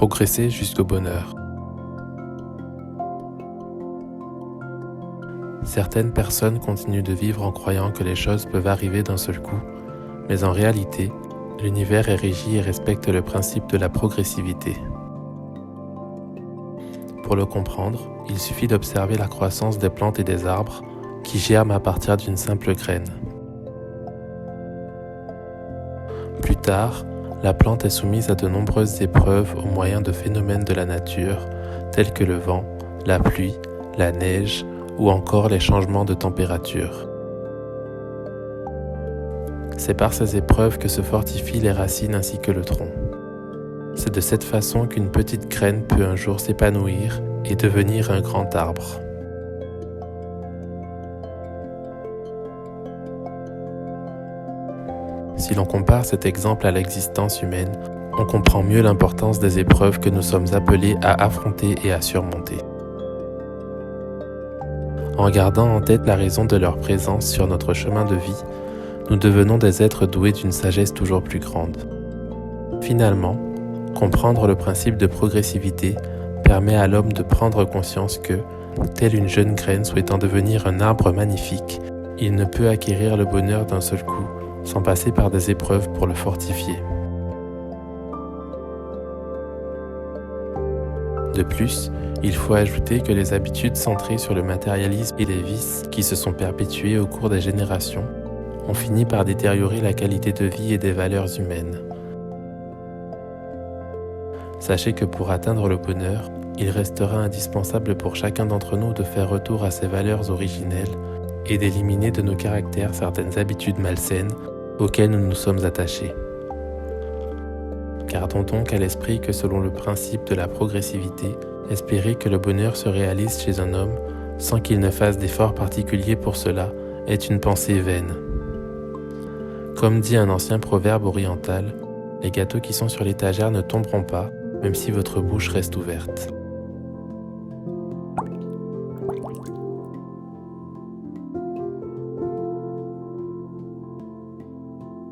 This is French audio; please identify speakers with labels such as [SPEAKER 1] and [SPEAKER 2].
[SPEAKER 1] progresser jusqu'au bonheur. Certaines personnes continuent de vivre en croyant que les choses peuvent arriver d'un seul coup, mais en réalité, l'univers est régi et respecte le principe de la progressivité. Pour le comprendre, il suffit d'observer la croissance des plantes et des arbres qui germent à partir d'une simple graine. Plus tard, la plante est soumise à de nombreuses épreuves au moyen de phénomènes de la nature, tels que le vent, la pluie, la neige ou encore les changements de température. C'est par ces épreuves que se fortifient les racines ainsi que le tronc. C'est de cette façon qu'une petite graine peut un jour s'épanouir et devenir un grand arbre. Si l'on compare cet exemple à l'existence humaine, on comprend mieux l'importance des épreuves que nous sommes appelés à affronter et à surmonter. En gardant en tête la raison de leur présence sur notre chemin de vie, nous devenons des êtres doués d'une sagesse toujours plus grande. Finalement, comprendre le principe de progressivité permet à l'homme de prendre conscience que, telle une jeune graine souhaitant devenir un arbre magnifique, il ne peut acquérir le bonheur d'un seul coup, sans passer par des épreuves pour le fortifier. De plus, il faut ajouter que les habitudes centrées sur le matérialisme et les vices qui se sont perpétués au cours des générations ont fini par détériorer la qualité de vie et des valeurs humaines. Sachez que pour atteindre le bonheur, il restera indispensable pour chacun d'entre nous de faire retour à ses valeurs originelles et d'éliminer de nos caractères certaines habitudes malsaines auxquelles nous nous sommes attachés. Gardons donc à l'esprit que selon le principe de la progressivité, espérer que le bonheur se réalise chez un homme sans qu'il ne fasse d'efforts particuliers pour cela est une pensée vaine. Comme dit un ancien proverbe oriental, les gâteaux qui sont sur l'étagère ne tomberont pas, même si votre bouche reste ouverte.